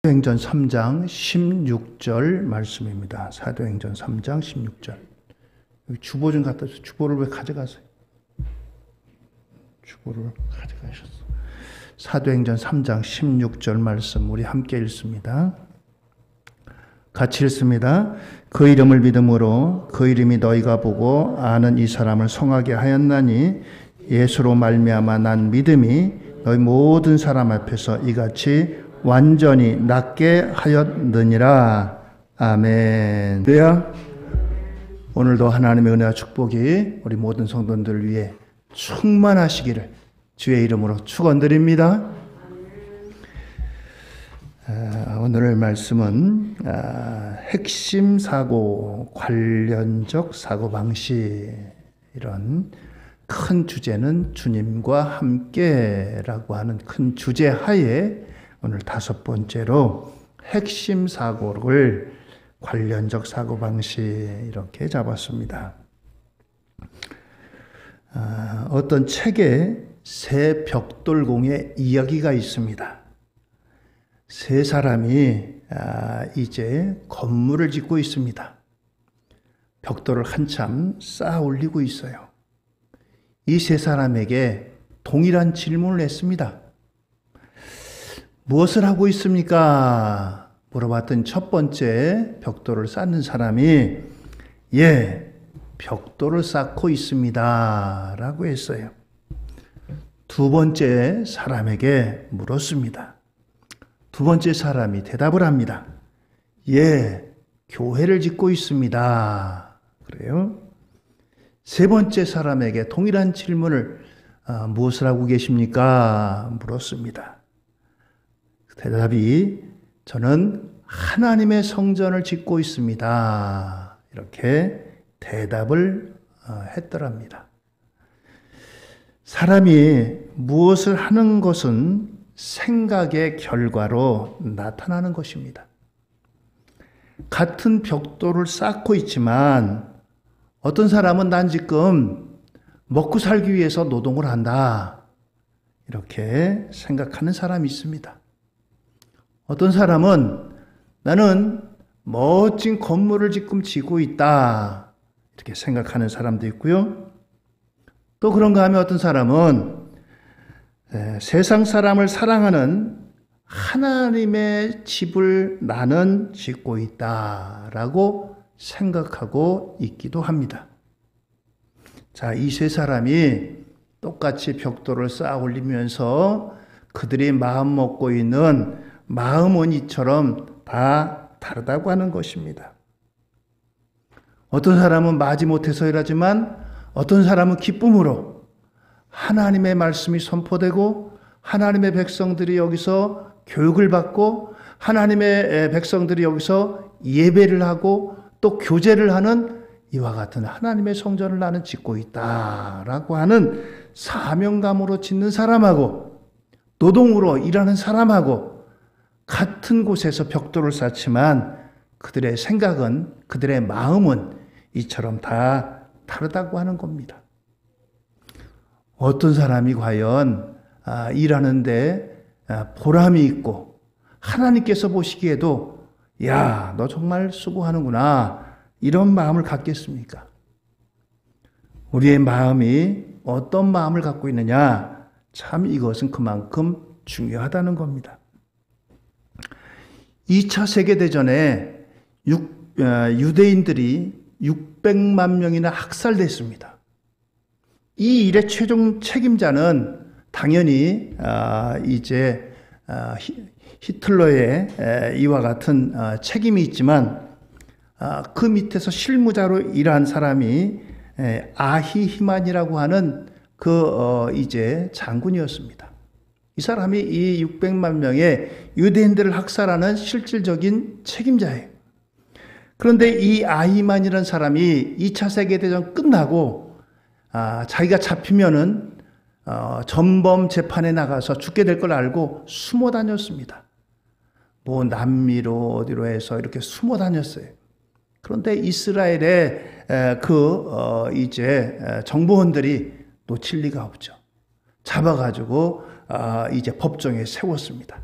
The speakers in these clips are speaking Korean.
사도행전 3장 16절 말씀입니다. 사도행전 3장 16절. 여기 주보 좀 갖다 주세요. 주보를 왜 가져가세요? 주보를 가져가셨어. 사도행전 3장 16절 말씀 우리 함께 읽습니다. 같이 읽습니다. 그 이름을 믿음으로 그 이름이 너희가 보고 아는 이 사람을 성하게 하였나니 예수로 말미암아 난 믿음이 너희 모든 사람 앞에서 이같이 완전히 낫게 하였느니라. 아멘. 그래야 오늘도 하나님의 은혜와 축복이 우리 모든 성도들 위해 충만하시기를 주의 이름으로 축원드립니다. 오늘 말씀은 핵심 사고, 관련적 사고 방식, 이런 큰 주제는 주님과 함께라고 하는 큰 주제 하에 오늘 다섯 번째로 핵심 사고를 관련적 사고방식 이렇게 잡았습니다. 어떤 책에 세 벽돌공의 이야기가 있습니다. 세 사람이 이제 건물을 짓고 있습니다. 벽돌을 한참 쌓아 올리고 있어요. 이 세 사람에게 동일한 질문을 했습니다. 무엇을 하고 있습니까? 물어봤더니 첫 번째 벽돌을 쌓는 사람이 벽돌을 쌓고 있습니다 라고 했어요. 두 번째 사람에게 물었습니다. 두 번째 사람이 대답을 합니다. 교회를 짓고 있습니다. 그래요? 세 번째 사람에게 동일한 질문을 무엇을 하고 계십니까? 물었습니다. 대답이 저는 하나님의 성전을 짓고 있습니다. 이렇게 대답을 했더랍니다. 사람이 무엇을 하는 것은 생각의 결과로 나타나는 것입니다. 같은 벽돌을 쌓고 있지만 어떤 사람은 난 지금 먹고 살기 위해서 노동을 한다. 이렇게 생각하는 사람이 있습니다. 어떤 사람은 나는 멋진 건물을 지금 지고 있다. 이렇게 생각하는 사람도 있고요. 또 그런가 하면 어떤 사람은 세상 사람을 사랑하는 하나님의 집을 나는 짓고 있다라고 생각하고 있기도 합니다. 자, 이 세 사람이 똑같이 벽돌을 쌓아 올리면서 그들이 마음 먹고 있는 마음은 이처럼 다 다르다고 하는 것입니다. 어떤 사람은 마지못해서 일하지만 어떤 사람은 기쁨으로 하나님의 말씀이 선포되고 하나님의 백성들이 여기서 교육을 받고 하나님의 백성들이 여기서 예배를 하고 또 교제를 하는 이와 같은 하나님의 성전을 나는 짓고 있다라고 하는 사명감으로 짓는 사람하고 노동으로 일하는 사람하고 같은 곳에서 벽돌을 쌓지만 그들의 생각은, 그들의 마음은 이처럼 다 다르다고 하는 겁니다. 어떤 사람이 과연 일하는데 보람이 있고 하나님께서 보시기에도 너 정말 수고하는구나 이런 마음을 갖겠습니까? 우리의 마음이 어떤 마음을 갖고 있느냐, 참 이것은 그만큼 중요하다는 겁니다. 2차 세계대전에 유대인들이 600만 명이나 학살됐습니다. 이 일의 최종 책임자는 당연히 이제 히틀러의 이와 같은 책임이 있지만 그 밑에서 실무자로 일한 사람이 아히히만이라고 하는 이제 장군이었습니다. 이 사람이 이 600만 명의 유대인들을 학살하는 실질적인 책임자예요. 그런데 이 아히만이라는 사람이 2차 세계대전 끝나고 자기가 잡히면은 전범 재판에 나가서 죽게 될 걸 알고 숨어 다녔습니다. 뭐 남미로 어디로 해서 이렇게 숨어 다녔어요. 그런데 이스라엘의 이제 정보원들이 놓칠 리가 없죠. 잡아가지고 이제 법정에 세웠습니다.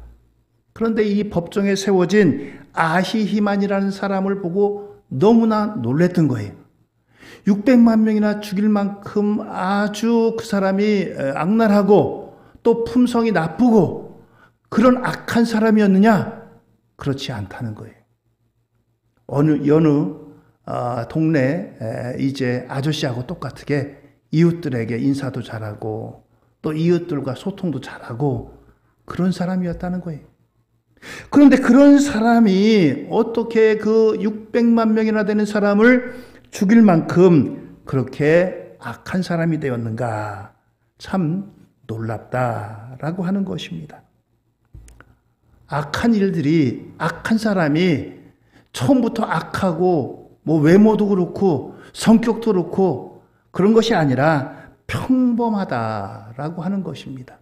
그런데 이 법정에 세워진 아히히만이라는 사람을 보고 너무나 놀랬던 거예요. 600만 명이나 죽일 만큼 아주 그 사람이 악랄하고 또 품성이 나쁘고 그런 악한 사람이었느냐? 그렇지 않다는 거예요. 여느 동네 이제 아저씨하고 똑같게 이웃들에게 인사도 잘하고 또 이웃들과 소통도 잘하고 그런 사람이었다는 거예요. 그런데 그런 사람이 어떻게 그 600만 명이나 되는 사람을 죽일 만큼 그렇게 악한 사람이 되었는가? 참 놀랍다라고 하는 것입니다. 악한 일들이, 악한 사람이 처음부터 악하고 뭐 외모도 그렇고 성격도 그렇고 그런 것이 아니라 평범하다라고 하는 것입니다.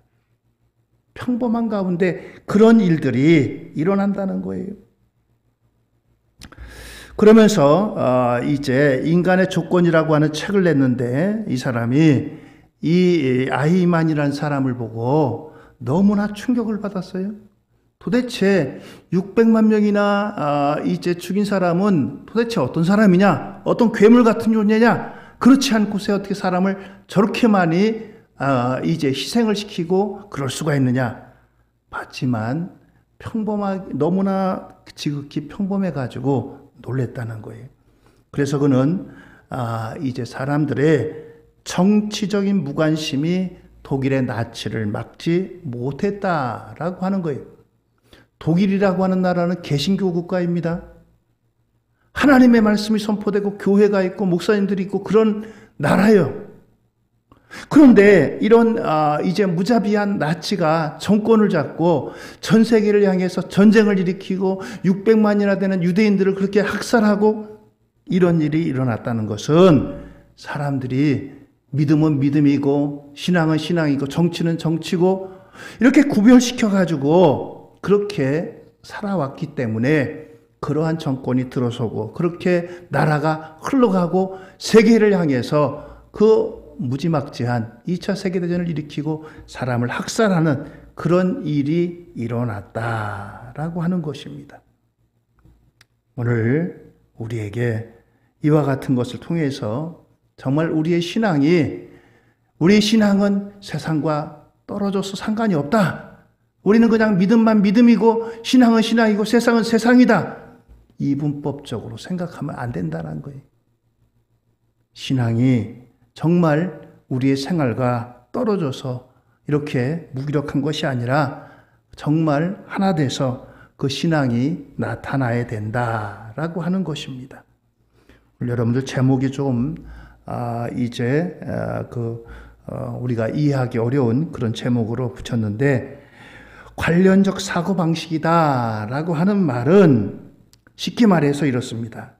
평범한 가운데 그런 일들이 일어난다는 거예요. 그러면서 이제 인간의 조건이라고 하는 책을 냈는데 이 사람이 이 아히만이라는 사람을 보고 너무나 충격을 받았어요. 도대체 600만 명이나 이제 죽인 사람은 도대체 어떤 사람이냐? 어떤 괴물 같은 존재냐? 그렇지 않고서 어떻게 사람을 저렇게 많이 이제 희생을 시키고 그럴 수가 있느냐? 봤지만 너무나 지극히 평범해가지고 놀랬다는 거예요. 그래서 그는 이제 사람들의 정치적인 무관심이 독일의 나치를 막지 못했다라고 하는 거예요. 독일이라고 하는 나라는 개신교 국가입니다. 하나님의 말씀이 선포되고 교회가 있고 목사님들이 있고 그런 나라예요. 그런데 이런 이제 무자비한 나치가 정권을 잡고 전 세계를 향해서 전쟁을 일으키고 600만이나 되는 유대인들을 그렇게 학살하고 이런 일이 일어났다는 것은 사람들이 믿음은 믿음이고 신앙은 신앙이고 정치는 정치고 이렇게 구별시켜가지고 그렇게 살아왔기 때문에 그러한 정권이 들어서고 그렇게 나라가 흘러가고 세계를 향해서 그 무지막지한 2차 세계대전을 일으키고 사람을 학살하는 그런 일이 일어났다라고 하는 것입니다. 오늘 우리에게 이와 같은 것을 통해서 정말 우리의 신앙은 세상과 떨어져서 상관이 없다. 우리는 그냥 믿음만 믿음이고 신앙은 신앙이고 세상은 세상이다. 이분법적으로 생각하면 안 된다는 거예요. 신앙이 정말 우리의 생활과 떨어져서 이렇게 무기력한 것이 아니라 정말 하나 돼서 그 신앙이 나타나야 된다라고 하는 것입니다. 여러분들 제목이 좀 이제 우리가 이해하기 어려운 그런 제목으로 붙였는데 관련적 사고방식이다라고 하는 말은 쉽게 말해서 이렇습니다.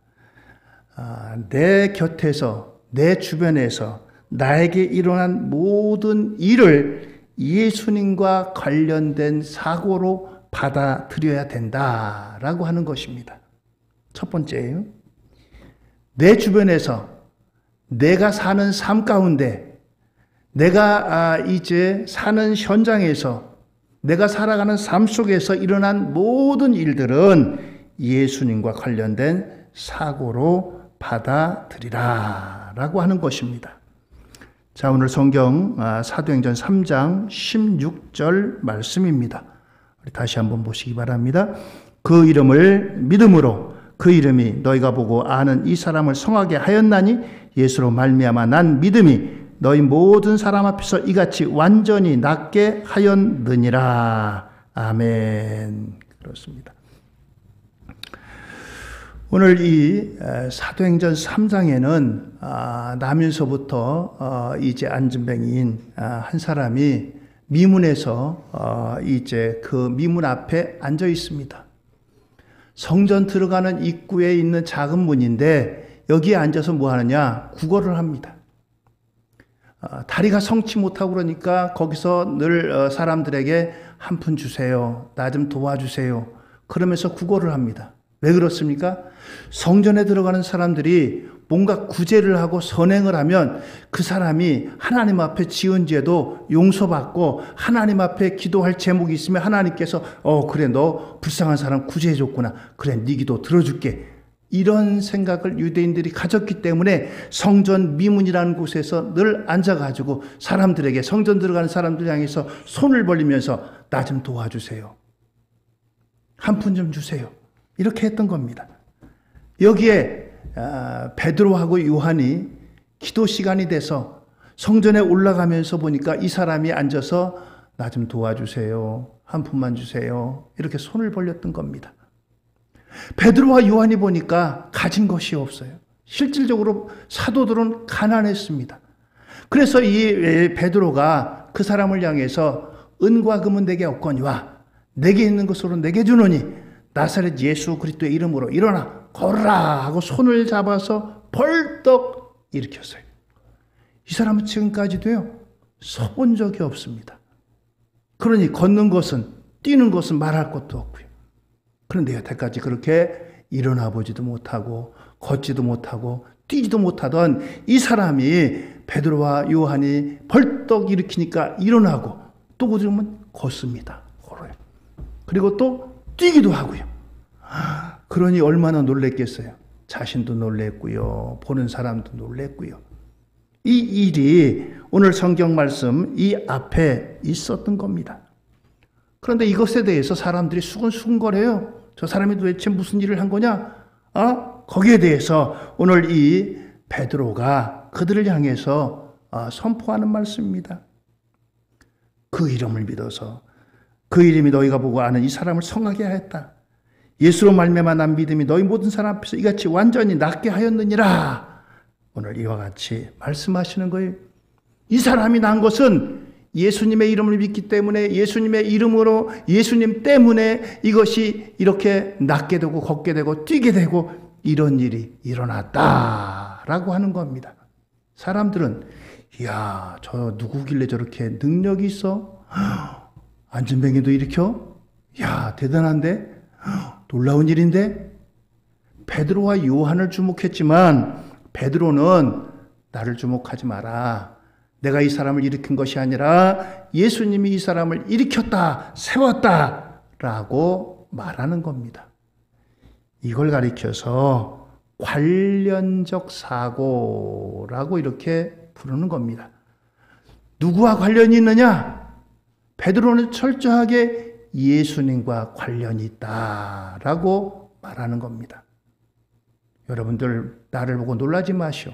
내 곁에서 내 주변에서 나에게 일어난 모든 일을 예수님과 관련된 사고로 받아들여야 된다라고 하는 것입니다. 첫 번째예요. 내 주변에서 내가 사는 삶 가운데 내가 이제 사는 현장에서 내가 살아가는 삶 속에서 일어난 모든 일들은 예수님과 관련된 사고로 받아들이라 라고 하는 것입니다. 자, 오늘 성경 사도행전 3장 16절 말씀입니다. 우리 다시 한번 보시기 바랍니다. 그 이름을 믿음으로 그 이름이 너희가 보고 아는 이 사람을 성하게 하였나니 예수로 말미암아 난 믿음이 너희 모든 사람 앞에서 이같이 완전히 낫게 하였느니라. 아멘. 그렇습니다. 오늘 이 사도행전 3장에는 남에서부터 이제 안진뱅이인 한 사람이 미문에서 이제 그 미문 앞에 앉아 있습니다. 성전 들어가는 입구에 있는 작은 문인데 여기에 앉아서 뭐 하느냐? 구걸을 합니다. 다리가 성치 못하고 그러니까 거기서 늘 사람들에게 한 푼 주세요. 나 좀 도와주세요. 그러면서 구걸을 합니다. 왜 그렇습니까? 성전에 들어가는 사람들이 뭔가 구제를 하고 선행을 하면 그 사람이 하나님 앞에 지은 죄도 용서받고 하나님 앞에 기도할 제목이 있으면 하나님께서 그래 너 불쌍한 사람 구제해 줬구나. 그래 네 기도 들어줄게. 이런 생각을 유대인들이 가졌기 때문에 성전 미문이라는 곳에서 늘 앉아가지고 사람들에게 성전 들어가는 사람들 향해서 손을 벌리면서 나 좀 도와주세요. 한 푼 좀 주세요. 이렇게 했던 겁니다. 여기에 베드로하고 요한이 기도 시간이 돼서 성전에 올라가면서 보니까 이 사람이 앉아서 나 좀 도와주세요. 한 푼만 주세요. 이렇게 손을 벌렸던 겁니다. 베드로와 요한이 보니까 가진 것이 없어요. 실질적으로 사도들은 가난했습니다. 그래서 이 베드로가 그 사람을 향해서 은과 금은 내게 없거니와 내게 있는 것으로 내게 주노니 나사렛 예수 그리스도의 이름으로 일어나 걸어라 하고 손을 잡아서 벌떡 일으켰어요. 이 사람은 지금까지도요 서본 적이 없습니다. 그러니 걷는 것은 뛰는 것은 말할 것도 없고요. 그런데 여태까지 그렇게 일어나 보지도 못하고 걷지도 못하고 뛰지도 못하던 이 사람이 베드로와 요한이 벌떡 일으키니까 일어나고 또 그러면 걷습니다. 걸어요. 그리고 또 뛰기도 하고요. 그러니 얼마나 놀랬겠어요. 자신도 놀랬고요. 보는 사람도 놀랬고요. 이 일이 오늘 성경 말씀 이 앞에 있었던 겁니다. 그런데 이것에 대해서 사람들이 수근수근거려요. 저 사람이 도대체 무슨 일을 한 거냐? 거기에 대해서 오늘 이 베드로가 그들을 향해서 선포하는 말씀입니다. 그 이름을 믿어서 그 이름이 너희가 보고 아는 이 사람을 성하게 하였다. 예수로 말미암아 난 믿음이 너희 모든 사람 앞에서 이같이 완전히 낫게 하였느니라. 오늘 이와 같이 말씀하시는 거예요. 이 사람이 난 것은 예수님의 이름을 믿기 때문에 예수님의 이름으로 예수님 때문에 이것이 이렇게 낫게 되고 걷게 되고 뛰게 되고 이런 일이 일어났다라고 하는 겁니다. 사람들은 이야 저 누구길래 저렇게 능력이 있어? 안전뱅이도 일으켜? 야 대단한데? 놀라운 일인데? 베드로와 요한을 주목했지만 베드로는 나를 주목하지 마라. 내가 이 사람을 일으킨 것이 아니라 예수님이 이 사람을 일으켰다, 세웠다 라고 말하는 겁니다. 이걸 가리켜서 관련적 사고라고 이렇게 부르는 겁니다. 누구와 관련이 있느냐? 베드로는 철저하게 예수님과 관련이 있다라고 말하는 겁니다. 여러분들 나를 보고 놀라지 마시오.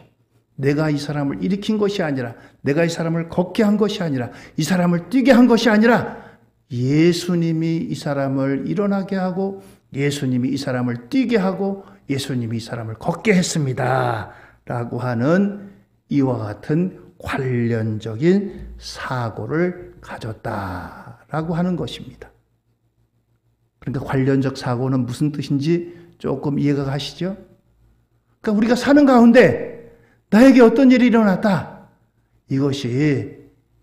내가 이 사람을 일으킨 것이 아니라 내가 이 사람을 걷게 한 것이 아니라 이 사람을 뛰게 한 것이 아니라 예수님이 이 사람을 일어나게 하고 예수님이 이 사람을 뛰게 하고 예수님이 이 사람을 걷게 했습니다. 라고 하는 이와 같은 관련적인 사고를 가졌다라고 하는 것입니다. 그러니까 관련적 사고는 무슨 뜻인지 조금 이해가 가시죠? 그러니까 우리가 사는 가운데 나에게 어떤 일이 일어났다. 이것이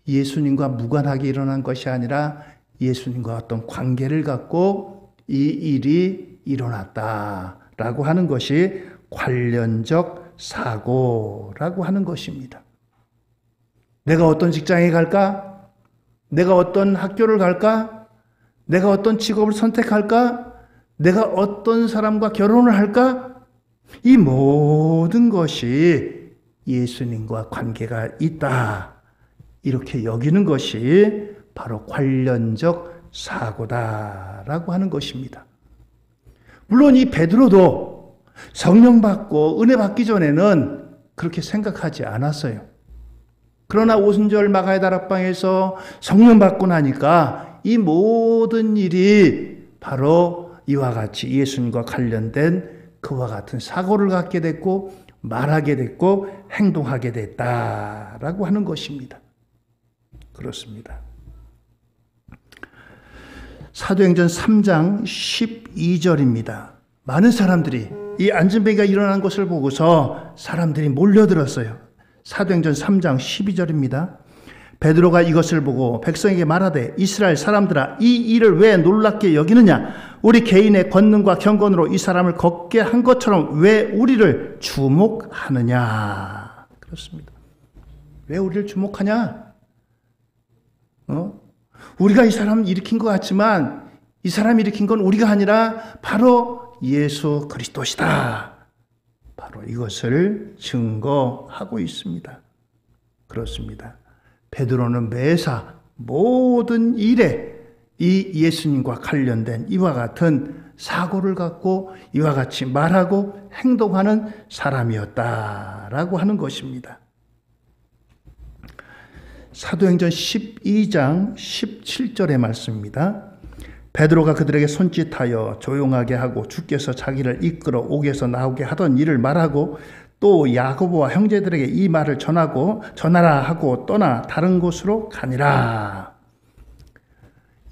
예수님과 무관하게 일어난 것이 아니라 예수님과 어떤 관계를 갖고 이 일이 일어났다라고 하는 것이 관련적 사고라고 하는 것입니다. 내가 어떤 직장에 갈까? 내가 어떤 학교를 갈까? 내가 어떤 직업을 선택할까? 내가 어떤 사람과 결혼을 할까? 이 모든 것이 예수님과 관계가 있다. 이렇게 여기는 것이 바로 관련적 사고다라고 하는 것입니다. 물론 이 베드로도 성령 받고 은혜 받기 전에는 그렇게 생각하지 않았어요. 그러나 오순절 마가의 다락방에서 성령 받고 나니까 이 모든 일이 바로 이와 같이 예수님과 관련된 그와 같은 사고를 갖게 됐고 말하게 됐고 행동하게 됐다라고 하는 것입니다. 그렇습니다. 사도행전 3장 12절입니다. 많은 사람들이 이 안전뱅이가 일어난 것을 보고서 사람들이 몰려들었어요. 사도행전 3장 12절입니다. 베드로가 이것을 보고 백성에게 말하되 이스라엘 사람들아 이 일을 왜 놀랍게 여기느냐? 우리 개인의 권능과 경건으로 이 사람을 걷게 한 것처럼 왜 우리를 주목하느냐. 그렇습니다. 왜 우리를 주목하냐? 우리가 이 사람을 일으킨 것 같지만 이 사람이 일으킨 건 우리가 아니라 바로 예수 그리스도시다. 바로 이것을 증거하고 있습니다. 그렇습니다. 베드로는 매사 모든 일에 이 예수님과 관련된 이와 같은 사고를 갖고 이와 같이 말하고 행동하는 사람이었다라고 하는 것입니다. 사도행전 12장 17절의 말씀입니다. 베드로가 그들에게 손짓하여 조용하게 하고 주께서 자기를 이끌어 옥에서 나오게 하던 일을 말하고 또 야고보와 형제들에게 이 말을 전하라 하고 떠나 다른 곳으로 가니라.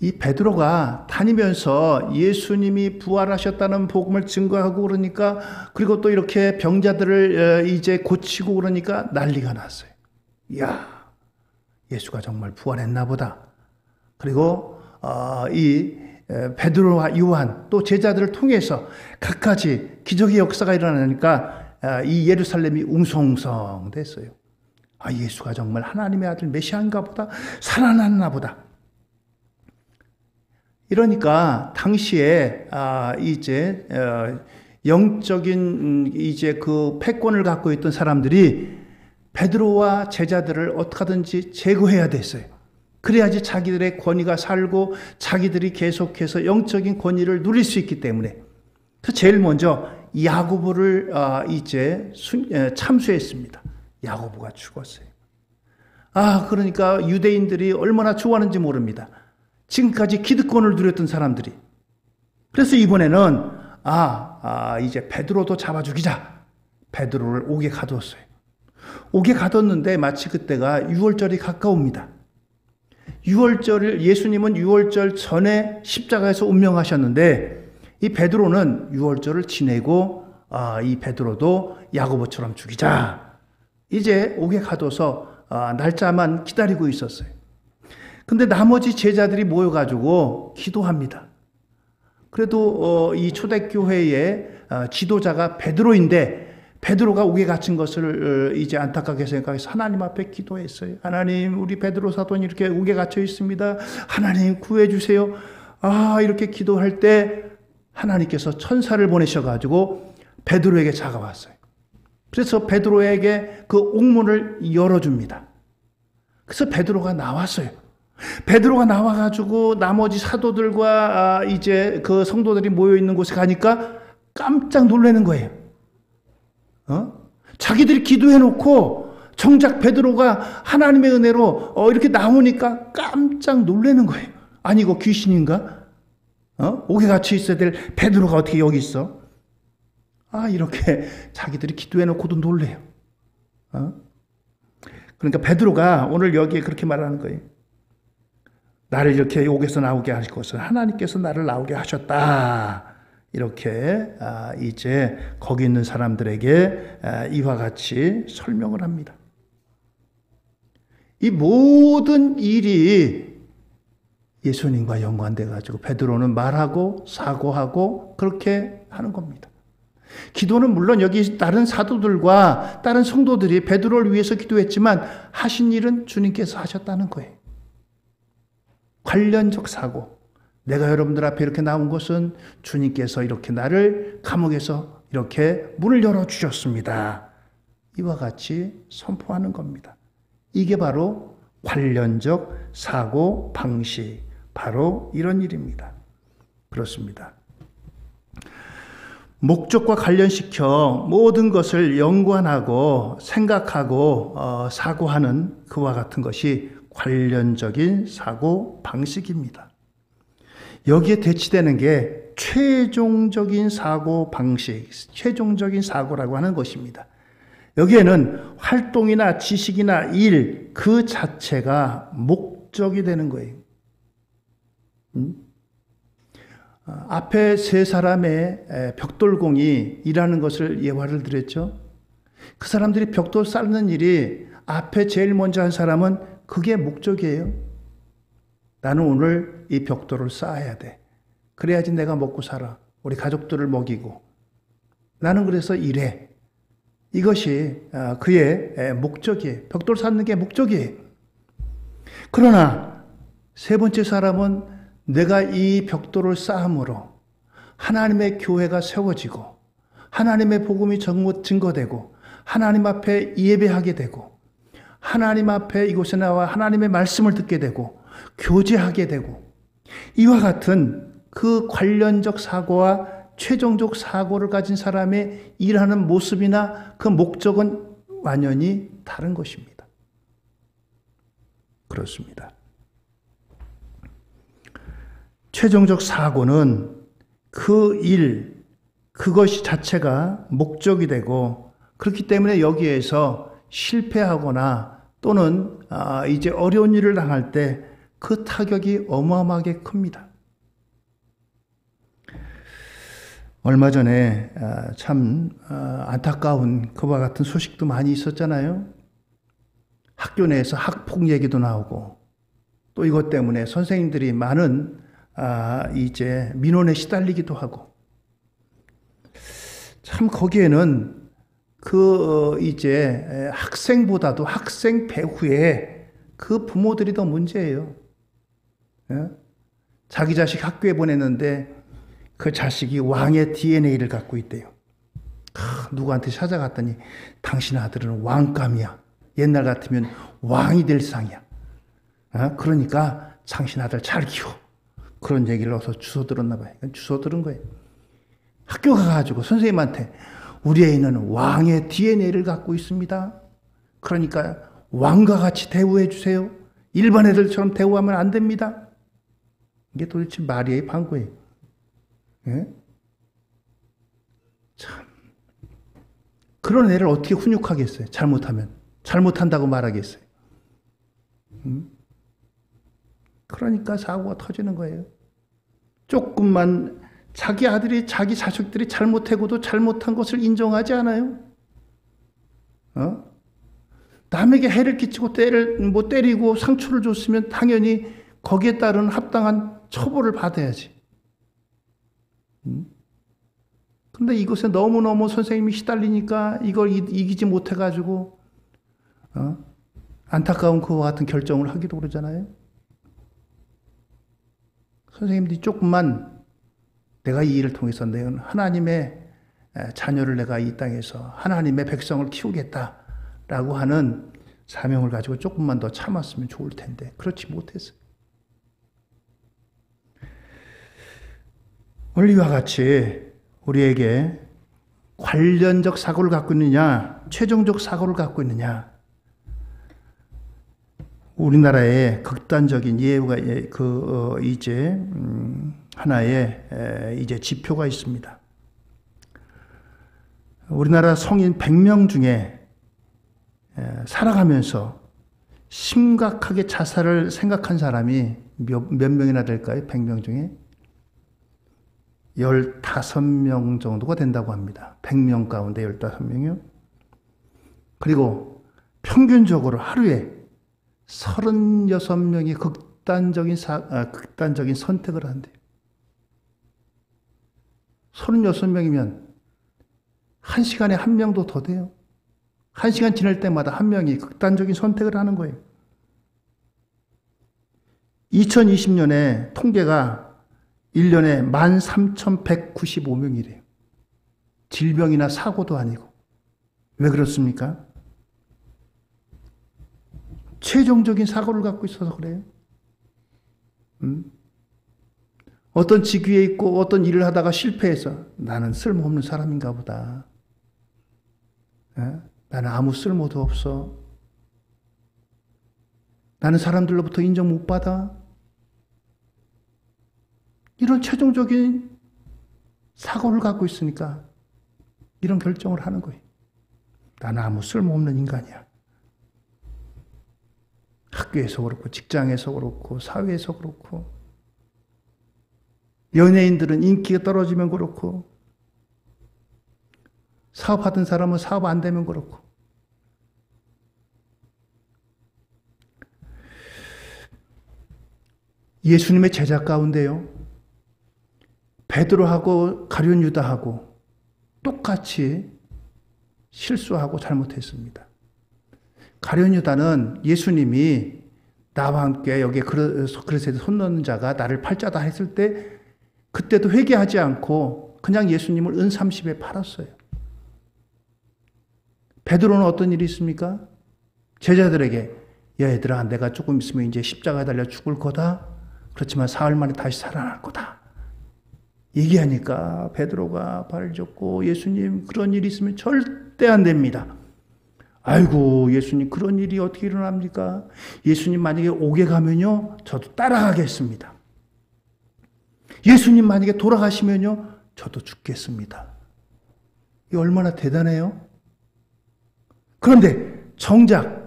이 베드로가 다니면서 예수님이 부활하셨다는 복음을 증거하고 그러니까, 그리고 또 이렇게 병자들을 이제 고치고 그러니까 난리가 났어요. 이야, 예수가 정말 부활했나 보다. 그리고 이 베드로와 요한 또 제자들을 통해서 갖가지 기적의 역사가 일어나니까 이 예루살렘이 웅성웅성 됐어요. 아, 예수가 정말 하나님의 아들 메시아인가 보다, 살아났나 보다. 이러니까 당시에 이제 영적인 이제 그 패권을 갖고 있던 사람들이 베드로와 제자들을 어떻게 하든지 제거해야 됐어요. 그래야지 자기들의 권위가 살고 자기들이 계속해서 영적인 권위를 누릴 수 있기 때문에. 그래서 제일 먼저 야고보를 이제 참수했습니다. 야고보가 죽었어요. 그러니까 유대인들이 얼마나 좋아하는지 모릅니다. 지금까지 기득권을 누렸던 사람들이. 그래서 이번에는 이제 베드로도 잡아 죽이자. 베드로를 옥에 가두었어요. 옥에 가뒀는데 마치 그때가 유월절이 가까웁니다. 예수님은 유월절 전에 십자가에서 운명하셨는데 이 베드로는 유월절을 지내고 이 베드로도 야고보처럼 죽이자. 이제 옥에 가둬서 날짜만 기다리고 있었어요. 근데 나머지 제자들이 모여가지고 기도합니다. 그래도 이 초대교회의 지도자가 베드로인데 베드로가 옥에 갇힌 것을 이제 안타깝게 생각해서 하나님 앞에 기도했어요. 하나님, 우리 베드로 사도는 이렇게 옥에 갇혀 있습니다. 하나님 구해주세요. 이렇게 기도할 때 하나님께서 천사를 보내셔가지고 베드로에게 다가왔어요. 그래서 베드로에게 그 옥문을 열어줍니다. 그래서 베드로가 나왔어요. 베드로가 나와가지고 나머지 사도들과 이제 그 성도들이 모여있는 곳에 가니까 깜짝 놀라는 거예요. 자기들이 기도해놓고 정작 베드로가 하나님의 은혜로 이렇게 나오니까 깜짝 놀라는 거예요. 아니, 이거 귀신인가? 옥에 갇혀 있어야 될 베드로가 어떻게 여기 있어? 이렇게 자기들이 기도해놓고도 놀래요. 그러니까 베드로가 오늘 여기에 그렇게 말하는 거예요. 나를 이렇게 옥에서 나오게 하실 것은 하나님께서 나를 나오게 하셨다. 이렇게 이제 거기 있는 사람들에게 이와 같이 설명을 합니다. 이 모든 일이 예수님과 연관돼 가지고 베드로는 말하고 사고하고 그렇게 하는 겁니다. 기도는 물론 여기 다른 사도들과 다른 성도들이 베드로를 위해서 기도했지만 하신 일은 주님께서 하셨다는 거예요. 관련적 사고. 내가 여러분들 앞에 이렇게 나온 것은 주님께서 이렇게 나를 감옥에서 이렇게 문을 열어주셨습니다. 이와 같이 선포하는 겁니다. 이게 바로 관련적 사고 방식, 바로 이런 일입니다. 그렇습니다. 목적과 관련시켜 모든 것을 연관하고 생각하고 사고하는 그와 같은 것이 관련적인 사고 방식입니다. 여기에 대치되는 게 최종적인 사고 방식, 최종적인 사고라고 하는 것입니다. 여기에는 활동이나 지식이나 일 그 자체가 목적이 되는 거예요. 앞에 세 사람의 벽돌공이 일하는 것을 예화를 드렸죠. 그 사람들이 벽돌 쌓는 일이 앞에 제일 먼저 한 사람은 그게 목적이에요. 나는 오늘 이 벽돌을 쌓아야 돼. 그래야지 내가 먹고 살아. 우리 가족들을 먹이고. 나는 그래서 일해. 이것이 그의 목적이에요. 벽돌 쌓는 게 목적이에요. 그러나 세 번째 사람은 내가 이 벽돌을 쌓음으로 하나님의 교회가 세워지고 하나님의 복음이 증거되고 하나님 앞에 예배하게 되고 하나님 앞에 이곳에 나와 하나님의 말씀을 듣게 되고 교제하게 되고 이와 같은 그 관련적 사고와 최종적 사고를 가진 사람의 일하는 모습이나 그 목적은 완전히 다른 것입니다. 그렇습니다. 최종적 사고는 그 일, 그것이 자체가 목적이 되고 그렇기 때문에 여기에서 실패하거나 또는 이제 어려운 일을 당할 때 그 타격이 어마어마하게 큽니다. 얼마 전에 참 안타까운 그와 같은 소식도 많이 있었잖아요. 학교 내에서 학폭 얘기도 나오고 또 이것 때문에 선생님들이 많은 이제 민원에 시달리기도 하고 참 거기에는 그 이제 학생보다도 학생 배후에 그 부모들이 더 문제예요. 자기 자식 학교에 보냈는데 그 자식이 왕의 DNA를 갖고 있대요. 누구한테 찾아갔더니 당신 아들은 왕감이야. 옛날 같으면 왕이 될 상이야. 그러니까 당신 아들 잘 키워. 그런 얘기를 어서 주워 들었나 봐요. 주워 들은 거예요. 학교 가가지고 선생님한테 우리 애는 왕의 DNA를 갖고 있습니다. 그러니까 왕과 같이 대우해 주세요. 일반 애들처럼 대우하면 안 됩니다. 이게 도대체 말이에요, 방구예요. 예? 참. 그런 애를 어떻게 훈육하겠어요? 잘못하면. 잘못한다고 말하겠어요. 그러니까 사고가 터지는 거예요. 조금만 자기 아들이, 자기 자식들이 잘못하고도 잘못한 것을 인정하지 않아요? 남에게 해를 끼치고 때리고 상처를 줬으면 당연히 거기에 따른 합당한 처벌을 받아야지. 근데 이것에 너무너무 선생님이 시달리니까 이걸 이기지 못해가지고, 안타까운 그와 같은 결정을 하기도 그러잖아요. 선생님들이 조금만 내가 이 일을 통해서 내가 하나님의 자녀를 내가 이 땅에서 하나님의 백성을 키우겠다라고 하는 사명을 가지고 조금만 더 참았으면 좋을 텐데 그렇지 못했어요. 오늘 이와 같이 우리에게 관련적 사고를 갖고 있느냐, 최종적 사고를 갖고 있느냐, 우리나라의 극단적인 예우가 이제 하나의 이제 지표가 있습니다. 우리나라 성인 100명 중에 살아가면서 심각하게 자살을 생각한 사람이 몇 명이나 될까요? 100명 중에 15명 정도가 된다고 합니다. 100명 가운데 15명이요. 그리고 평균적으로 하루에 36명이 극단적인 선택을 한대요. 36명이면 1시간에 1명도 더 돼요. 1시간 지날 때마다 1명이 극단적인 선택을 하는 거예요. 2020년에 통계가 1년에 13,195명이래요. 질병이나 사고도 아니고. 왜 그렇습니까? 최종적인 사고를 갖고 있어서 그래요. 어떤 직위에 있고 어떤 일을 하다가 실패해서 나는 쓸모없는 사람인가 보다. 나는 아무 쓸모도 없어. 나는 사람들로부터 인정 못 받아. 이런 최종적인 사고를 갖고 있으니까 이런 결정을 하는 거예요. 나는 아무 쓸모없는 인간이야. 학교에서 그렇고 직장에서 그렇고 사회에서 그렇고 연예인들은 인기가 떨어지면 그렇고 사업하던 사람은 사업 안 되면 그렇고 예수님의 제자 가운데요. 베드로하고 가룟 유다하고 똑같이 실수하고 잘못했습니다. 가룟 유다는 예수님이 나와 함께 여기에 그릇에 손 넣는 자가 나를 팔자다 했을 때 그때도 회개하지 않고 그냥 예수님을 은 30에 팔았어요. 베드로는 어떤 일이 있습니까? 제자들에게 야 얘들아 내가 조금 있으면 이제 십자가에 달려 죽을 거다. 그렇지만 사흘 만에 다시 살아날 거다. 얘기하니까 베드로가 발을 젓고 예수님 그런 일이 있으면 절대 안 됩니다. 아이고 예수님 그런 일이 어떻게 일어납니까? 예수님 만약에 옥에 가면요 저도 따라가겠습니다. 예수님 만약에 돌아가시면요 저도 죽겠습니다. 이 얼마나 대단해요? 그런데 정작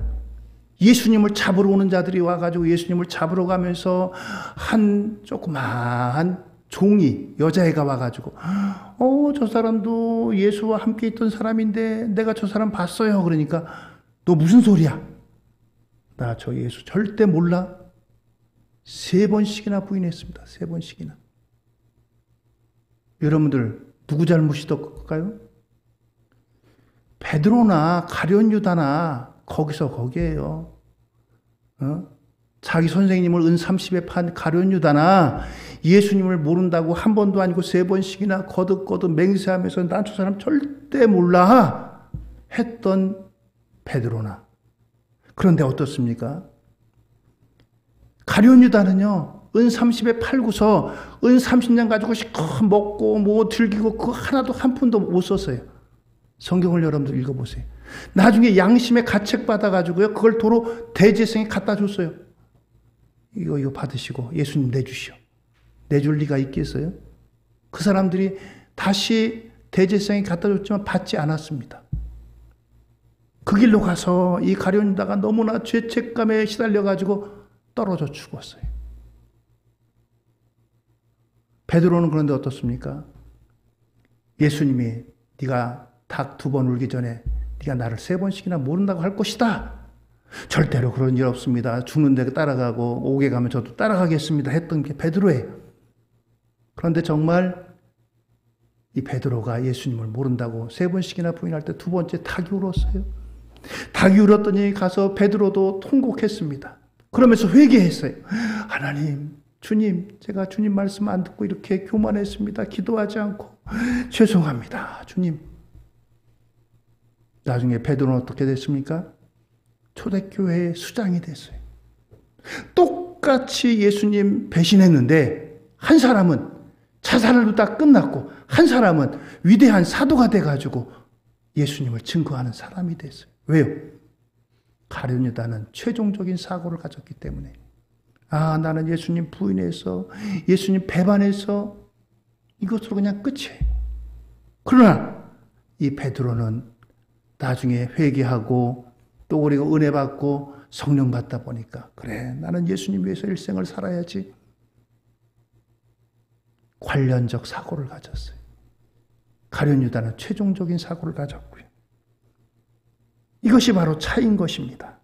예수님을 잡으러 오는 자들이 와가지고 예수님을 잡으러 가면서 한 조그마한 종이 여자애가 와가지고 저 사람도 예수와 함께 있던 사람인데 내가 저 사람 봤어요. 그러니까 너 무슨 소리야? 나 저 예수 절대 몰라. 3번씩이나 부인했습니다. 3번씩이나. 여러분들 누구 잘못일까요? 베드로나 가룟 유다나 거기에요. 자기 선생님을 은 30에 판 가룟 유다나 예수님을 모른다고 한 번도 아니고 3번씩이나 거듭거듭 맹세하면서 난 저 사람 절대 몰라 했던 베드로나. 그런데 어떻습니까? 가룟 유다는요 은 30에 팔고서 은 30년 가지고 시커 먹고 뭐 즐기고 그거 하나도 한 푼도 못 썼어요. 성경을 여러분들 읽어보세요. 나중에 양심의 가책 받아가지고요 그걸 도로 대제사장이 갖다 줬어요. 이거 받으시고 예수님 내주시오. 내줄 리가 있겠어요? 그 사람들이 다시 대제사장이 갖다 줬지만 받지 않았습니다. 그 길로 가서 이 가룟 유다가 너무나 죄책감에 시달려가지고 떨어져 죽었어요. 베드로는 그런데 어떻습니까? 예수님이 네가 닭 2번 울기 전에 네가 나를 3번씩이나 모른다고 할 것이다. 절대로 그런 일 없습니다. 죽는 데 따라가고 옥에 가면 저도 따라가겠습니다. 했던 게 베드로예요. 그런데 정말 이 베드로가 예수님을 모른다고 3번씩이나 부인할 때 2번째 닭이 울었어요. 닭이 울었더니 가서 베드로도 통곡했습니다. 그러면서 회개했어요. 하나님, 주님, 제가 주님 말씀 안 듣고 이렇게 교만했습니다. 기도하지 않고 죄송합니다. 주님. 나중에 베드로는 어떻게 됐습니까? 초대교회의 수장이 됐어요. 똑같이 예수님 배신했는데 한 사람은 자살로 다 끝났고 한 사람은 위대한 사도가 돼가지고 예수님을 증거하는 사람이 됐어요. 왜요? 가룟 유다는 최종적인 사고를 가졌기 때문에 나는 예수님 부인해서 예수님 배반해서 이것으로 그냥 끝이에요. 그러나 이 베드로는 나중에 회개하고 또 우리가 은혜 받고 성령 받다 보니까 그래 나는 예수님 위해서 일생을 살아야지. 관련적 사고를 가졌어요. 가룟 유다는 최종적인 사고를 가졌고요. 이것이 바로 차이인 것입니다.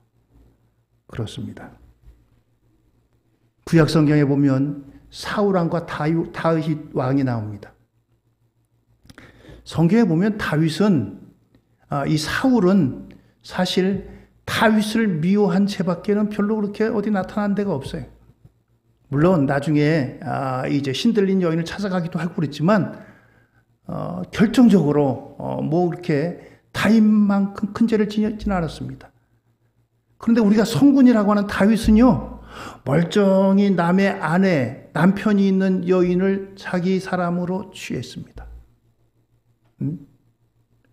그렇습니다. 구약 성경에 보면 사울왕과 다윗 왕이 나옵니다. 성경에 보면 다윗은 이 사울은 사실 다윗을 미워한 죄밖에는 별로 그렇게 어디 나타난 데가 없어요. 물론 나중에 이제 신들린 여인을 찾아가기도 하고 그랬지만 결정적으로 뭐 그렇게 다윗만큼 큰 죄를 지지는 않았습니다. 그런데 우리가 성군이라고 하는 다윗은요 멀쩡히 남의 아내 남편이 있는 여인을 자기 사람으로 취했습니다.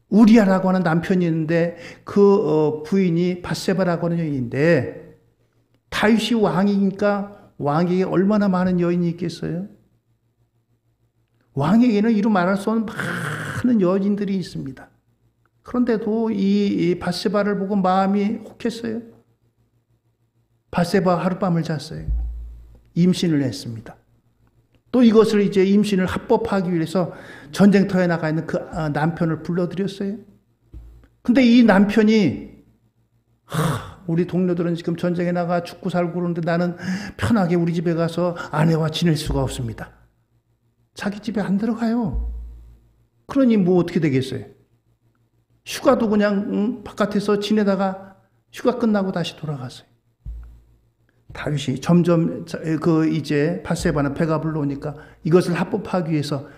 우리아라고 하는 남편이 있는데 그 부인이 밧세바라고 하는 여인인데 다윗이 왕이니까 왕에게 얼마나 많은 여인이 있겠어요? 왕에게는 이루 말할 수 없는 많은 여인들이 있습니다. 그런데도 이 밧세바를 보고 마음이 혹했어요. 밧세바 하룻밤을 잤어요. 임신을 했습니다. 또 이것을 이제 임신을 합법하기 위해서 전쟁터에 나가 있는 그 남편을 불러들였어요. 근데 이 남편이 우리 동료들은 지금 전쟁에 나가 죽고 살고 그러는데 나는 편하게 우리 집에 가서 아내와 지낼 수가 없습니다. 자기 집에 안 들어가요. 그러니 뭐 어떻게 되겠어요? 휴가도 그냥 바깥에서 지내다가 휴가 끝나고 다시 돌아갔어요. 다윗이 점점 이제 밧세바는 배가 불러오니까 이것을 합법하기 위해서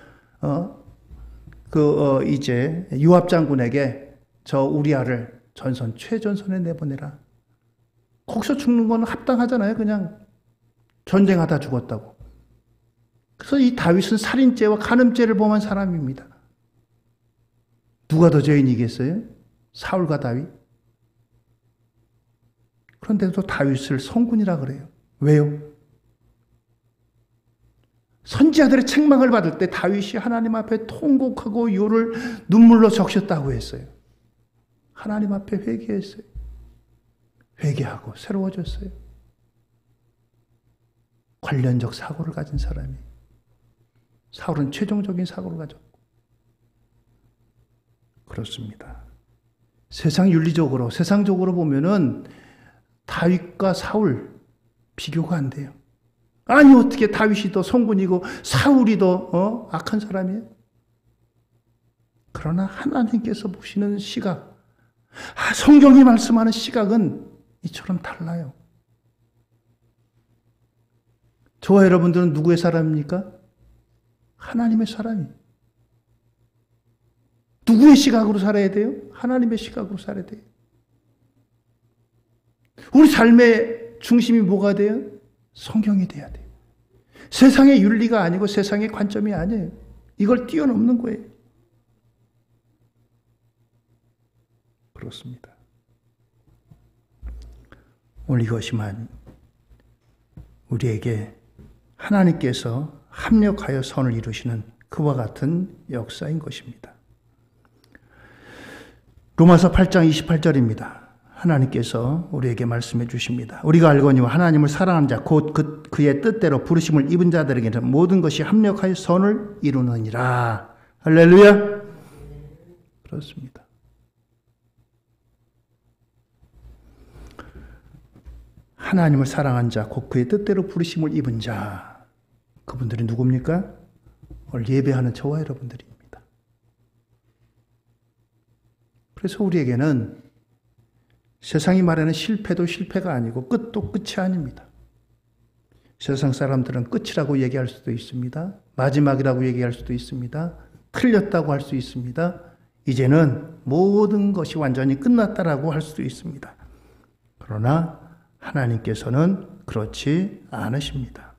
이제 요압 장군에게 저 우리아를 전선 최전선에 내보내라. 거기서 죽는 건 합당하잖아요. 그냥 전쟁하다 죽었다고. 그래서 이 다윗은 살인죄와 간음죄를 범한 사람입니다. 누가 더 죄인이겠어요? 사울과 다윗? 그런데도 다윗을 성군이라 그래요. 왜요? 선지자들의 책망을 받을 때 다윗이 하나님 앞에 통곡하고 요를 눈물로 적셨다고 했어요. 하나님 앞에 회개했어요. 회개하고 새로워졌어요. 관련적 사고를 가진 사람이. 사울은 최종적인 사고를 가졌고. 그렇습니다. 세상적으로 보면은 다윗과 사울 비교가 안 돼요. 아니 어떻게 다윗이 더 성군이고 사울이 더 악한 사람이에요? 그러나 하나님께서 보시는 시각, 성경이 말씀하는 시각은 이처럼 달라요. 저와 여러분들은 누구의 사람입니까? 하나님의 사람이. 누구의 시각으로 살아야 돼요? 하나님의 시각으로 살아야 돼요. 우리 삶의 중심이 뭐가 돼요? 성경이 돼야 돼요. 세상의 윤리가 아니고 세상의 관점이 아니에요. 이걸 뛰어넘는 거예요. 그렇습니다. 오늘 이것이만 우리에게 하나님께서 합력하여 선을 이루시는 그와 같은 역사인 것입니다. 로마서 8장 28절입니다. 하나님께서 우리에게 말씀해 주십니다. 우리가 알거니와 하나님을 사랑하는 자 곧 그의 뜻대로 부르심을 입은 자들에게는 모든 것이 합력하여 선을 이루느니라. 할렐루야. 그렇습니다. 하나님을 사랑한 자 곧 그의 뜻대로 부르심을 입은 자, 그분들이 누굽니까? 오늘 예배하는 저와 여러분들입니다. 그래서 우리에게는 세상이 말하는 실패도 실패가 아니고 끝도 끝이 아닙니다. 세상 사람들은 끝이라고 얘기할 수도 있습니다. 마지막이라고 얘기할 수도 있습니다. 틀렸다고 할 수 있습니다. 이제는 모든 것이 완전히 끝났다라고 할 수도 있습니다. 그러나 하나님께서는 그렇지 않으십니다.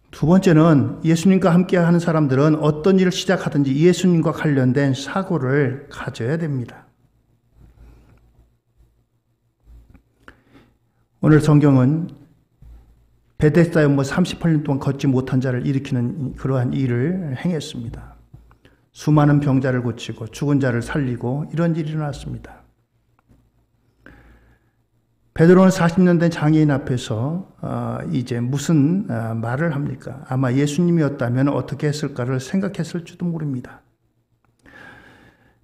두 번째는 예수님과 함께 하는 사람들은 어떤 일을 시작하든지 예수님과 관련된 사고를 가져야 됩니다. 오늘 성경은 베데스다 연못 38년 동안 걷지 못한 자를 일으키는 그러한 일을 행했습니다. 수많은 병자를 고치고 죽은 자를 살리고 이런 일이 일어났습니다. 베드로는 40년 된 장애인 앞에서 이제 무슨 말을 합니까? 아마 예수님이었다면 어떻게 했을까를 생각했을지도 모릅니다.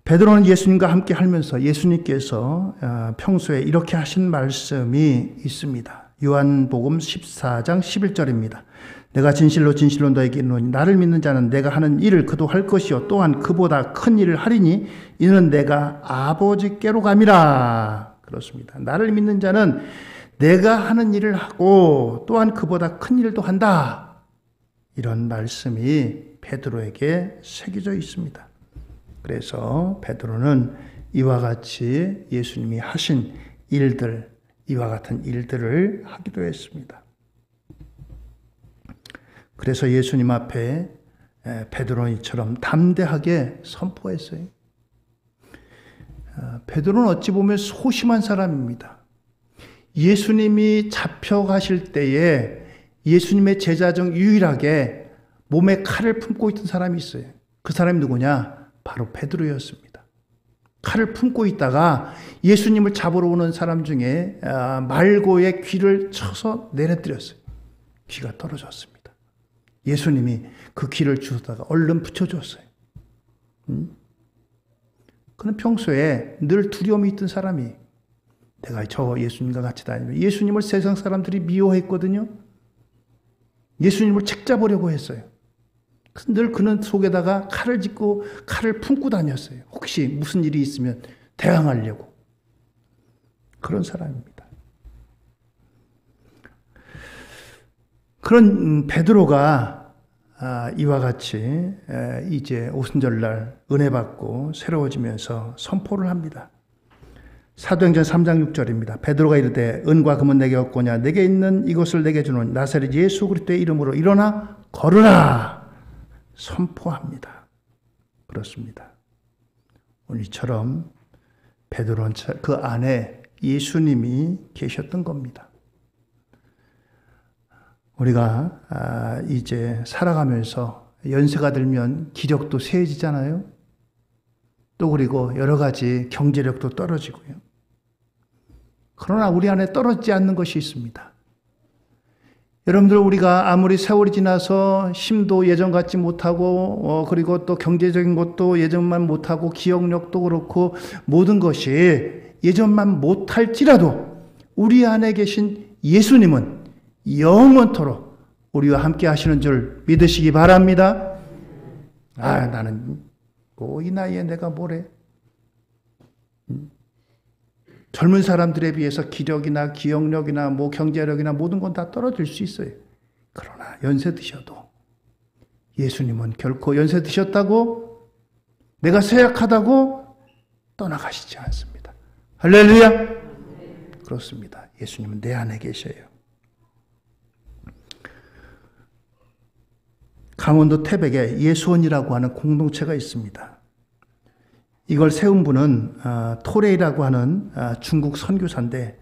베드로는 예수님과 함께 하면서 예수님께서 평소에 이렇게 하신 말씀이 있습니다. 요한복음 14장 11절입니다. 내가 진실로 진실로 너에게 이르노니 나를 믿는 자는 내가 하는 일을 그도 할 것이요 또한 그보다 큰 일을 하리니 이는 내가 아버지께로 감이라. 그렇습니다. 나를 믿는 자는 내가 하는 일을 하고 또한 그보다 큰 일도 한다. 이런 말씀이 베드로에게 새겨져 있습니다. 그래서 베드로는 이와 같이 예수님이 하신 일들, 이와 같은 일들을 하기도 했습니다. 그래서 예수님 앞에 베드로는 이처럼 담대하게 선포했어요. 베드로는 어찌 보면 소심한 사람입니다. 예수님이 잡혀가실 때에 예수님의 제자 중 유일하게 몸에 칼을 품고 있던 사람이 있어요. 그 사람이 누구냐? 바로 베드로였습니다. 칼을 품고 있다가 예수님을 잡으러 오는 사람 중에 말고의 귀를 쳐서 내려뜨렸어요. 귀가 떨어졌습니다. 예수님이 그 귀를 주워다가 얼른 붙여줬어요. 그는 평소에 늘 두려움이 있던 사람이 내가 저 예수님과 같이 다니면 예수님을 세상 사람들이 미워했거든요. 예수님을 책잡으려고 했어요. 늘 그는 속에다가 칼을 짚고 칼을 품고 다녔어요. 혹시 무슨 일이 있으면 대항하려고. 그런 사람입니다. 그런 베드로가 이와 같이 이제 오순절날 은혜 받고 새로워지면서 선포를 합니다. 사도행전 3장 6절입니다. 베드로가 이르되 은과 금은 내게 없고냐 내게 있는 이것을 내게 주노니 나사렛 예수 그리스도의 이름으로 일어나 걸으라 선포합니다. 그렇습니다. 오늘처럼 베드로는 그 안에 예수님이 계셨던 겁니다. 우리가 이제 살아가면서 연세가 들면 기력도 쇠해지잖아요. 또 그리고 여러 가지 경제력도 떨어지고요. 그러나 우리 안에 떨어지지 않는 것이 있습니다. 여러분들 우리가 아무리 세월이 지나서 힘도 예전 같지 못하고 그리고 또 경제적인 것도 예전만 못하고 기억력도 그렇고 모든 것이 예전만 못할지라도 우리 안에 계신 예수님은 영원토록 우리와 함께 하시는 줄 믿으시기 바랍니다. 나는 이 나이에 내가 뭐래? 젊은 사람들에 비해서 기력이나 기억력이나 경제력이나 모든 건 다 떨어질 수 있어요. 그러나 연세 드셔도 예수님은 결코 연세 드셨다고 내가 쇠약하다고 떠나가시지 않습니다. 할렐루야! 그렇습니다. 예수님은 내 안에 계셔요. 강원도 태백에 예수원이라고 하는 공동체가 있습니다. 이걸 세운 분은 토레이라고 하는 중국 선교사인데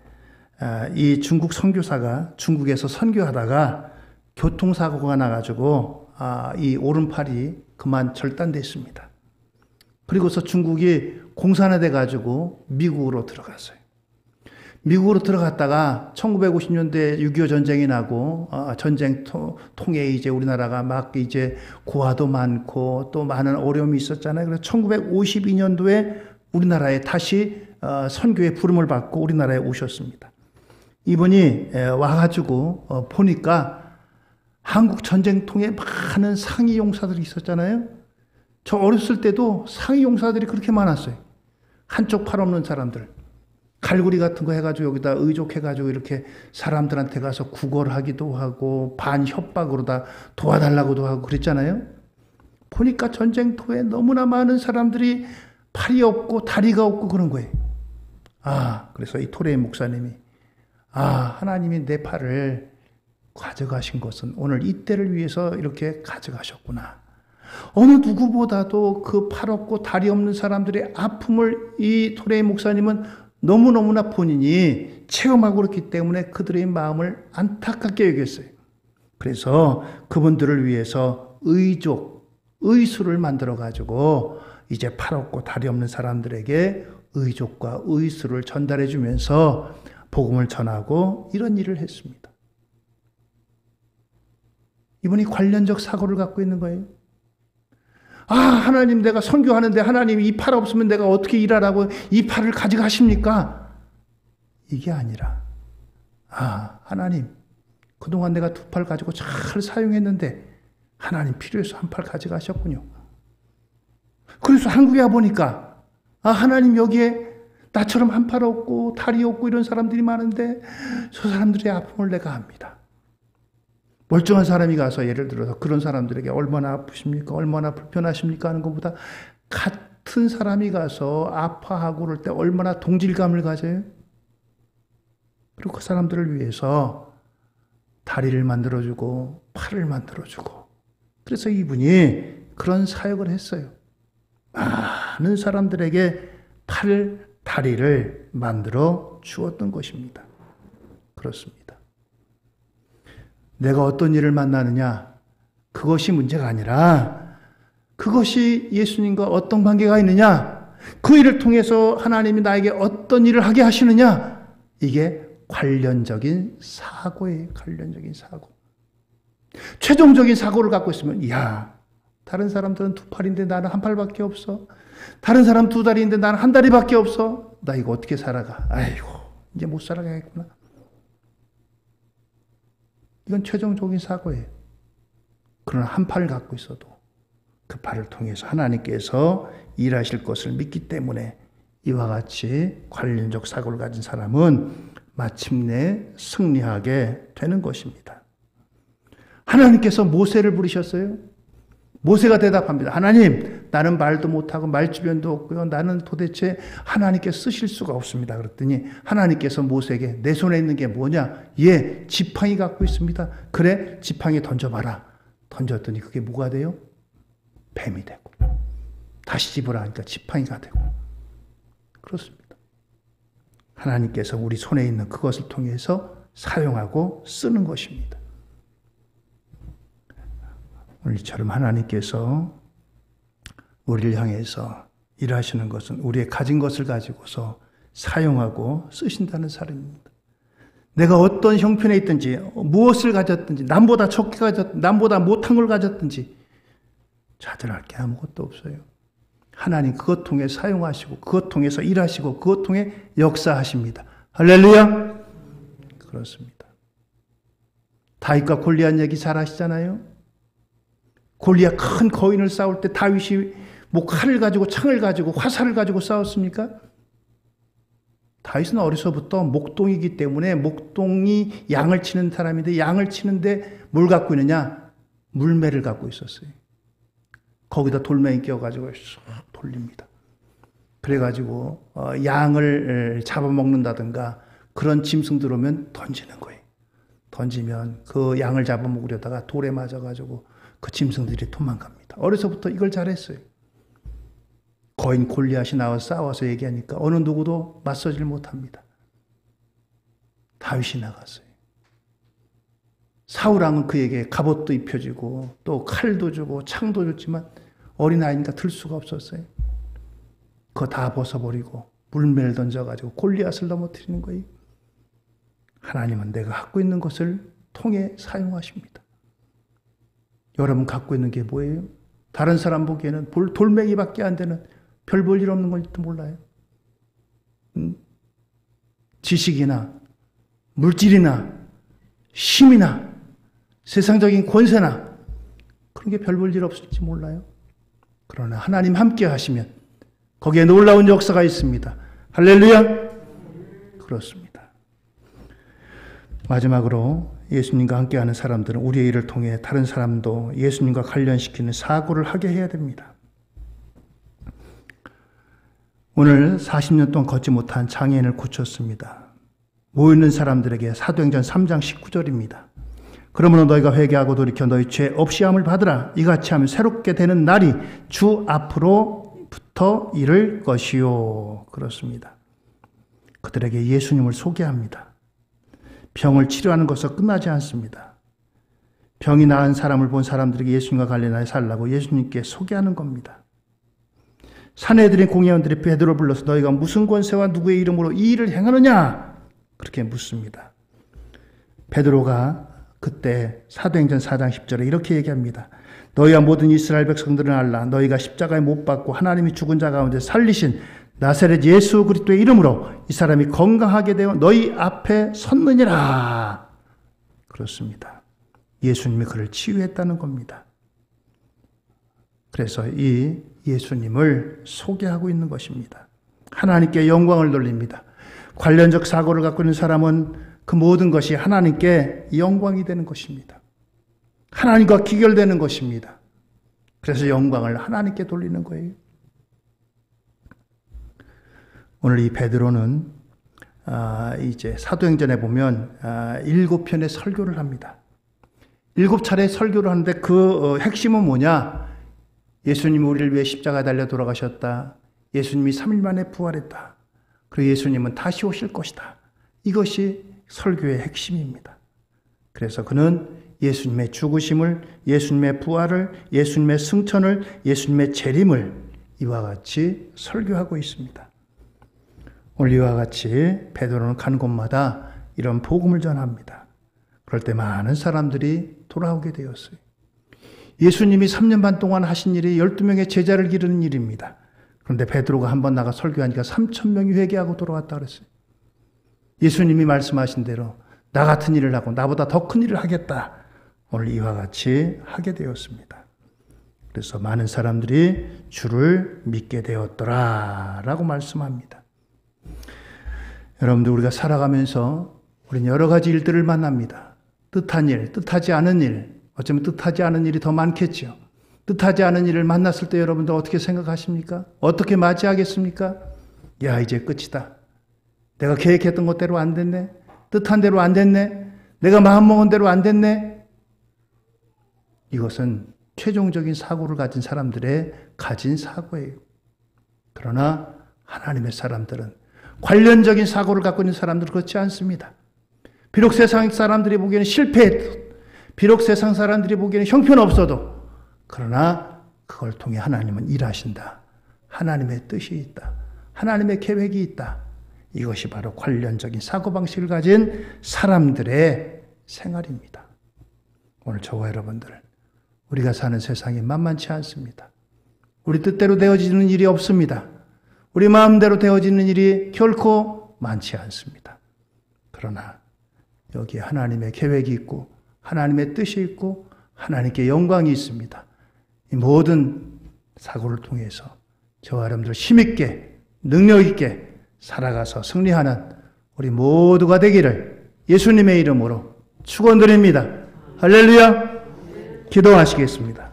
이 중국 선교사가 중국에서 선교하다가 교통사고가 나가지고 이 오른팔이 그만 절단됐습니다. 그리고서 중국이 공산화돼 가지고 미국으로 들어갔어요. 미국으로 들어갔다가 1950년대 6.25 전쟁이 나고 전쟁 통해 이제 우리나라가 막 이제 고아도 많고 또 많은 어려움이 있었잖아요. 그래서 1952년도에 우리나라에 다시 선교의 부름을 받고 우리나라에 오셨습니다. 이분이 와가지고 보니까 한국 전쟁통에 많은 상위 용사들이 있었잖아요. 저 어렸을 때도 상위 용사들이 그렇게 많았어요. 한쪽 팔 없는 사람들. 갈고리 같은 거 해가지고 여기다 의족해가지고 이렇게 사람들한테 가서 구걸하기도 하고 반 협박으로 다 도와달라고도 하고 그랬잖아요. 보니까 전쟁터에 너무나 많은 사람들이 팔이 없고 다리가 없고 그런 거예요. 그래서 이 토레이 목사님이 하나님이 내 팔을 가져가신 것은 오늘 이때를 위해서 이렇게 가져가셨구나. 어느 누구보다도 그 팔 없고 다리 없는 사람들의 아픔을 이 토레이 목사님은 너무너무나 본인이 체험하고 그렇기 때문에 그들의 마음을 안타깝게 여겼어요. 그래서 그분들을 위해서 의수를 만들어가지고 이제 팔 없고 다리 없는 사람들에게 의족과 의수를 전달해 주면서 복음을 전하고 이런 일을 했습니다. 이분이 관련적 사고를 갖고 있는 거예요. 하나님 내가 선교하는데 하나님 이 팔 없으면 내가 어떻게 일하라고 이 팔을 가져가십니까? 이게 아니라 하나님 그동안 내가 두 팔 가지고 잘 사용했는데 하나님 필요해서 한 팔 가져가셨군요. 그래서 한국에 와보니까 하나님 여기에 나처럼 한 팔 없고 다리 없고 이런 사람들이 많은데 저 사람들의 아픔을 내가 압니다. 멀쩡한 사람이 가서 예를 들어서 그런 사람들에게 얼마나 아프십니까? 얼마나 불편하십니까? 하는 것보다 같은 사람이 가서 아파하고 그럴 때 얼마나 동질감을 가져요? 그리고 그 사람들을 위해서 다리를 만들어주고 팔을 만들어주고 그래서 이분이 그런 사역을 했어요. 많은 사람들에게 팔, 다리를 만들어 주었던 것입니다. 그렇습니다. 내가 어떤 일을 만나느냐 그것이 문제가 아니라 그것이 예수님과 어떤 관계가 있느냐 그 일을 통해서 하나님이 나에게 어떤 일을 하게 하시느냐 이게 관련적인 사고예요. 관련적인 사고. 최종적인 사고를 갖고 있으면 다른 사람들은 두 팔인데 나는 한 팔밖에 없어. 다른 사람 두 다리인데 나는 한 다리밖에 없어. 나 이거 어떻게 살아가. 이제 못 살아가겠구나. 이건 최종적인 사고예요. 그러나 한 팔을 갖고 있어도 그 팔을 통해서 하나님께서 일하실 것을 믿기 때문에 이와 같이 관련적 사고를 가진 사람은 마침내 승리하게 되는 것입니다. 하나님께서 모세를 부르셨어요. 모세가 대답합니다. 하나님, 나는 말도 못하고 말주변도 없고요. 나는 도대체 하나님께서 쓰실 수가 없습니다. 그랬더니 하나님께서 모세에게 내 손에 있는 게 뭐냐? 예, 지팡이 갖고 있습니다. 그래, 지팡이 던져봐라. 던졌더니 그게 뭐가 돼요? 뱀이 되고. 다시 집으라 하니까 지팡이가 되고. 그렇습니다. 하나님께서 우리 손에 있는 그것을 통해서 사용하고 쓰는 것입니다. 오늘처럼 하나님께서 우리를 향해서 일하시는 것은 우리의 가진 것을 가지고서 사용하고 쓰신다는 사람입니다. 내가 어떤 형편에 있든지 무엇을 가졌든지 남보다 적게 가졌든지 남보다 못한 걸 가졌든지 자들할 게 아무것도 없어요. 하나님 그것 통해 사용하시고 그것 통해서 일하시고 그것 통해 역사하십니다. 할렐루야. 그렇습니다. 다윗과 골리앗 얘기 잘 아시잖아요. 골리앗 큰 거인을 싸울 때 다윗이 뭐 칼을 가지고 창을 가지고 화살을 가지고 싸웠습니까? 다윗은 어려서부터 목동이기 때문에 목동이 양을 치는 사람인데 양을 치는데 뭘 갖고 있느냐? 물매를 갖고 있었어요. 거기다 돌멩이 끼워가지고 쏙 돌립니다. 그래가지고 양을 잡아먹는다든가 그런 짐승 들어오면 던지는 거예요. 던지면 그 양을 잡아먹으려다가 돌에 맞아가지고 그 짐승들이 도망갑니다. 어려서부터 이걸 잘했어요. 거인 골리앗이 나와서 싸워서 얘기하니까 어느 누구도 맞서질 못합니다. 다윗이 나갔어요. 사울왕은 그에게 갑옷도 입혀주고 또 칼도 주고 창도 줬지만 어린아이니까 들 수가 없었어요. 그거 다 벗어버리고 물매를 던져가지고 골리앗을 넘어뜨리는 거예요. 하나님은 내가 갖고 있는 것을 통해 사용하십니다. 여러분 갖고 있는 게 뭐예요? 다른 사람 보기에는 돌멩이밖에 안 되는 별 볼 일 없는 건지도 몰라요. 지식이나 물질이나 힘이나 세상적인 권세나 그런 게 별 볼 일 없을지 몰라요. 그러나 하나님 함께 하시면 거기에 놀라운 역사가 있습니다. 할렐루야. 그렇습니다. 마지막으로 예수님과 함께하는 사람들은 우리의 일을 통해 다른 사람도 예수님과 관련시키는 사고를 하게 해야 됩니다. 오늘 40년 동안 걷지 못한 장애인을 고쳤습니다. 모이는 사람들에게 사도행전 3장 19절입니다. 그러므로 너희가 회개하고 돌이켜 너희 죄 없이함을 받으라. 이같이 하면 새롭게 되는 날이 주 앞으로부터 이를 것이요. 그렇습니다. 그들에게 예수님을 소개합니다. 병을 치료하는 것은 끝나지 않습니다. 병이 나은 사람을 본 사람들에게 예수님과 관련하여 살라고 예수님께 소개하는 겁니다. 사내들인 공회원들이 베드로를 불러서 너희가 무슨 권세와 누구의 이름으로 이 일을 행하느냐? 그렇게 묻습니다. 베드로가 그때 사도행전 4장 10절에 이렇게 얘기합니다. 너희와 모든 이스라엘 백성들은 알라. 너희가 십자가에 못 박고 하나님이 죽은 자 가운데 살리신 나사렛 예수 그리스도의 이름으로 이 사람이 건강하게 되어 너희 앞에 섰느니라. 그렇습니다. 예수님이 그를 치유했다는 겁니다. 그래서 이 예수님을 소개하고 있는 것입니다. 하나님께 영광을 돌립니다. 관련적 사고를 갖고 있는 사람은 그 모든 것이 하나님께 영광이 되는 것입니다. 하나님과 귀결되는 것입니다. 그래서 영광을 하나님께 돌리는 거예요. 오늘 이 베드로는 이제 사도행전에 보면 7편의 설교를 합니다. 7차례 설교를 하는데 그 핵심은 뭐냐? 예수님이 우리를 위해 십자가에 달려 돌아가셨다. 예수님이 3일 만에 부활했다. 그리고 예수님은 다시 오실 것이다. 이것이 설교의 핵심입니다. 그래서 그는 예수님의 죽으심을, 예수님의 부활을, 예수님의 승천을, 예수님의 재림을 이와 같이 설교하고 있습니다. 오늘 이와 같이 베드로는 가는 곳마다 이런 복음을 전합니다. 그럴 때 많은 사람들이 돌아오게 되었어요. 예수님이 3년 반 동안 하신 일이 12명의 제자를 기르는 일입니다. 그런데 베드로가 한번 나가 설교하니까 3,000명이 회개하고 돌아왔다 그랬어요. 예수님이 말씀하신 대로 나 같은 일을 하고 나보다 더 큰 일을 하겠다. 오늘 이와 같이 하게 되었습니다. 그래서 많은 사람들이 주를 믿게 되었더라 라고 말씀합니다. 여러분들, 우리가 살아가면서 우리는 여러 가지 일들을 만납니다. 뜻한 일, 뜻하지 않은 일, 어쩌면 뜻하지 않은 일이 더 많겠죠. 뜻하지 않은 일을 만났을 때 여러분들 어떻게 생각하십니까? 어떻게 맞이하겠습니까? 야, 이제 끝이다. 내가 계획했던 것대로 안 됐네. 뜻한 대로 안 됐네. 내가 마음먹은 대로 안 됐네. 이것은 최종적인 사고를 가진 사람들의 가진 사고예요. 그러나 하나님의 사람들은, 관련적인 사고를 갖고 있는 사람들은 그렇지 않습니다. 비록 세상 사람들이 보기에는 실패해도, 비록 세상 사람들이 보기에는 형편없어도, 그러나 그걸 통해 하나님은 일하신다. 하나님의 뜻이 있다. 하나님의 계획이 있다. 이것이 바로 관련적인 사고방식을 가진 사람들의 생활입니다. 오늘 저와 여러분들, 우리가 사는 세상이 만만치 않습니다. 우리 뜻대로 되어지는 일이 없습니다. 우리 마음대로 되어지는 일이 결코 많지 않습니다. 그러나 여기에 하나님의 계획이 있고 하나님의 뜻이 있고 하나님께 영광이 있습니다. 이 모든 사고를 통해서 저와 여러분들 힘있게 능력있게 살아가서 승리하는 우리 모두가 되기를 예수님의 이름으로 축원드립니다. 할렐루야. 기도하시겠습니다.